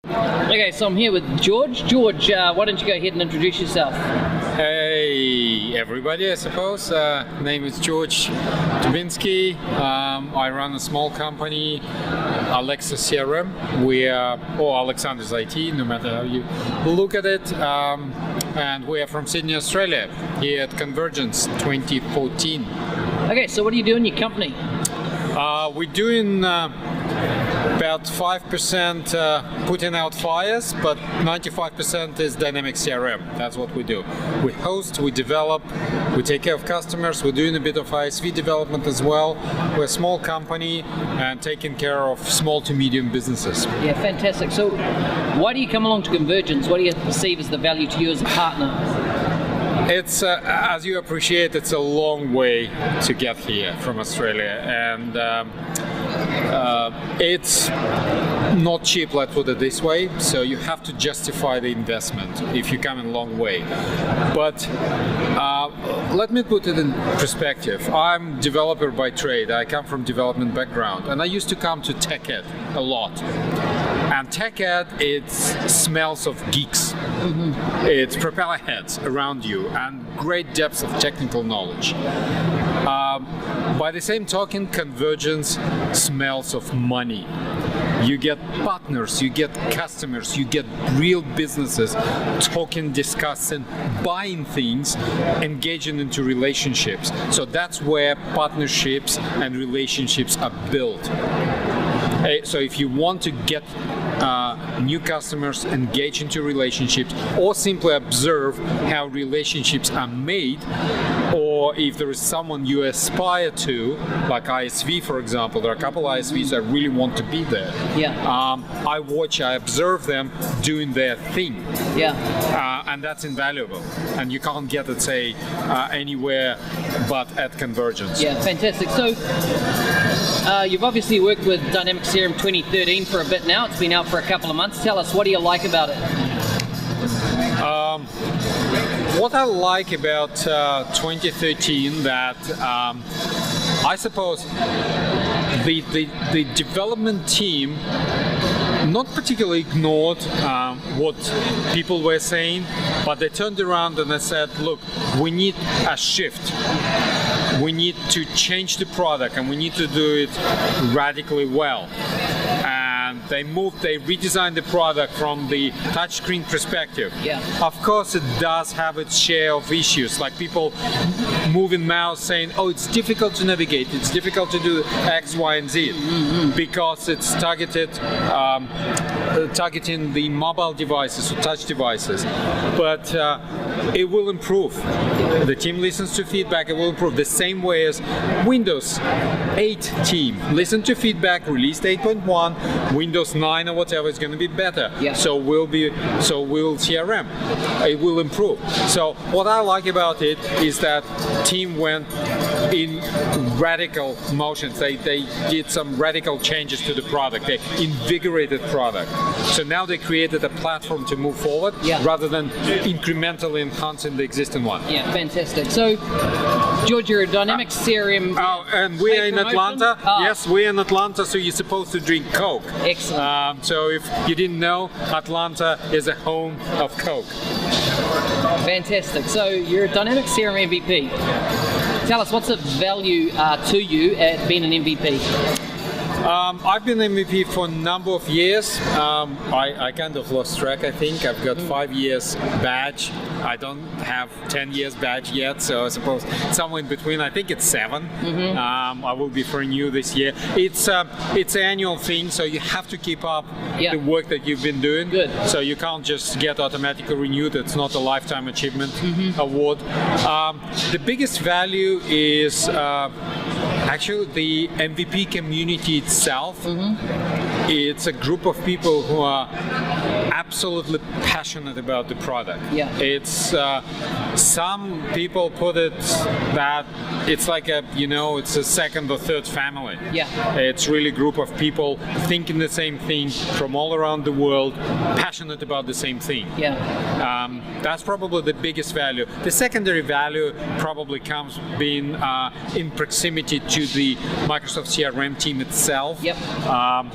Okay, so I'm here with George. George, why don't you go ahead and introduce yourself? Hey everybody, I suppose. Name is George Doubinski. I run a small company, Alexa CRM. We are, or Alexander's IT, no matter how you look at it. And we are from Sydney, Australia, here at Convergence 2014. Okay, so what do you do in your company? We're doing about 5% putting out fires, but 95% is dynamic CRM. That's what we do. We host, we develop, we take care of customers. We're doing a bit of ISV development as well. We're a small company and taking care of small to medium businesses. Yeah, fantastic. So why do you come along to Convergence? What do you perceive as the value to you as a partner? It's, as you appreciate, it's a long way to get here from Australia, and it's not cheap, let's put it this way, so you have to justify the investment if you come a long way. But let me put it in perspective. I'm a developer by trade. I come from development background, and I used to come to Tech Ed a lot. And Tech Ed, it smells of geeks. Mm-hmm. It's propeller heads around you and great depths of technical knowledge. By the same token, Convergence smells of money. You get partners, you get customers, you get real businesses talking, discussing, buying things, engaging into relationships. So that's where partnerships and relationships are built. So if you want to get new customers, engage into relationships, or simply observe how relationships are made, or if there is someone you aspire to, like ISV for example, there are a couple of ISVs that really want to be there. Yeah. I watch, I observe them doing their thing. Yeah. And that's invaluable. And you can't get it, say, anywhere but at Convergence. Yeah, fantastic. So you've obviously worked with Dynamic CRM 2013 for a bit now. It's been out for a couple of months. Tell us, what do you like about it? What I like about 2013, that I suppose the development team not particularly ignored what people were saying, but they turned around and they said, look, we need a shift. We need to change the product and we need to do it radically well. And they redesigned the product from the touchscreen perspective. Yeah. Of course, it does have its share of issues, like people moving mouse saying, oh, it's difficult to navigate, it's difficult to do X, Y, and Z, because it's targeting the mobile devices or touch devices. But it will improve. The team listens to feedback, it will improve. The same way as Windows 8 team listened to feedback, released 8.1, Windows 9 or whatever is going to be better. Yeah. So will CRM. It will improve. So what I like about it is that team went in radical motions. They did some radical changes to the product. They invigorated product. So now they created a platform to move forward, yeah, rather than incrementally enhancing the existing one. Yeah, fantastic. So, George, you're a Dynamic CRM. And we're in Atlanta. Oh. Yes, we're in Atlanta, so you're supposed to drink Coke. Excellent. So if you didn't know, Atlanta is a home of Coke. Fantastic. So you're a Dynamic CRM MVP. Tell us, what's the value to you at being an MVP? I've been MVP for a number of years. I kind of lost track, I think. I've got 5 years badge. I don't have 10 years badge yet, so I suppose somewhere in between. I think it's 7. Mm-hmm. I will be for renew this year. It's an annual thing, so you have to keep up the work that you've been doing. Good. So you can't just get automatically renewed. It's not a lifetime achievement award. The biggest value is actually the MVP community itself. It's a group of people who are absolutely passionate about the product. Yeah. It's some people put it that it's like it's a second or third family. Yeah. It's really a group of people thinking the same thing from all around the world, passionate about the same thing. Yeah. That's probably the biggest value. The secondary value probably comes being in proximity to the Microsoft CRM team itself. Yep.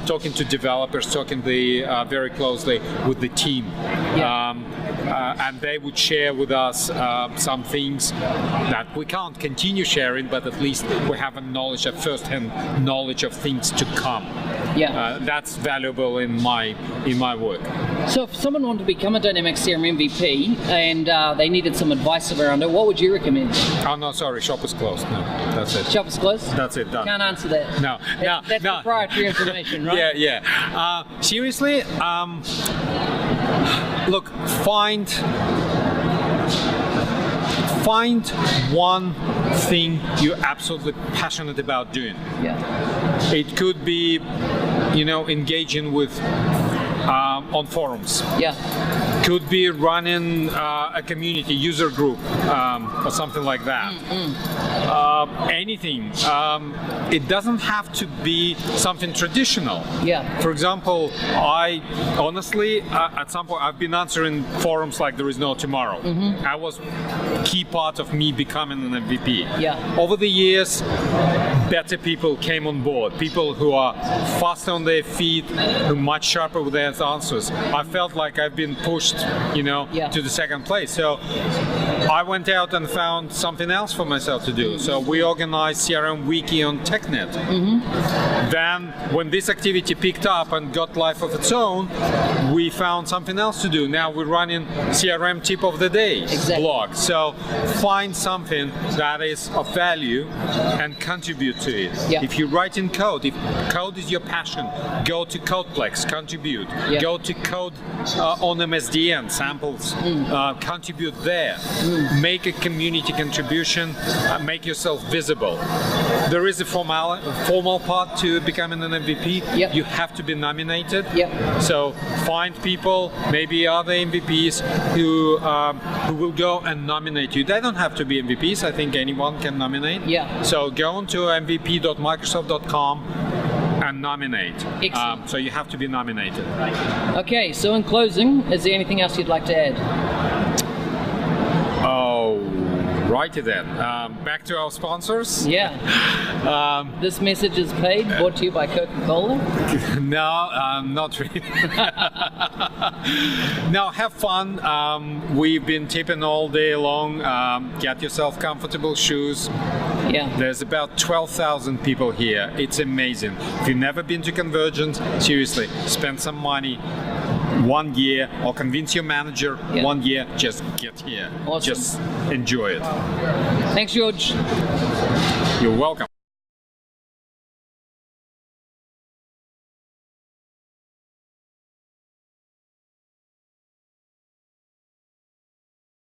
Talking to to developers, talking very closely with the team. Yeah. And they would share with us some things that we can't continue sharing, but at least we have a first-hand knowledge of things to come. Yeah. That's valuable in my work. So if someone wanted to become a Dynamics CRM MVP and they needed some advice around it, what would you recommend? Oh no, sorry, shop is closed. No, that's it. Shop is closed? That's it, done. Can't answer that. No, That's proprietary information, right? Yeah. Seriously, look, find one thing you're absolutely passionate about doing. Yeah. It could be, engaging with on forums. Yeah. Could be running a community user group or something like that. Anything. It doesn't have to be something traditional. Yeah. For example, I honestly, at some point, I've been answering forums like there is no tomorrow. I was key part of me becoming an MVP. Yeah. Over the years, better people came on board. People who are fast on their feet, who are much sharper with their answers. I felt like I've been pushed, to the second place. So I went out and found something else for myself to do. So we organized CRM Wiki on TechNet. Then when this activity picked up and got life of its own, we found something else to do. Now we're running CRM Tip of the Day blog. So find something that is of value and contribute to it. Yeah. If you're writing code, if code is your passion, go to Codeplex, contribute. Yeah. Go to code on MSDN, samples, contribute there. Make a community contribution, make yourself visible. There is a formal part to becoming an MVP. Yep. You have to be nominated. Yep. So find people, maybe other MVPs who will go and nominate you. They don't have to be MVPs. I think anyone can nominate. Yeah. So go on to mvp.microsoft.com and nominate. So you have to be nominated. Okay, so in closing, is there anything else you'd like to add? Oh, righty then. Back to our sponsors. Yeah. This message is paid, brought to you by Coca-Cola. No, not really. No, have fun. We've been tipping all day long. Get yourself comfortable shoes. Yeah. There's about 12,000 people here. It's amazing. If you've never been to Convergence, seriously, spend some money. 1 year, or convince your manager. 1 year, just get here. Awesome. Just enjoy it. Thanks, George. You're welcome.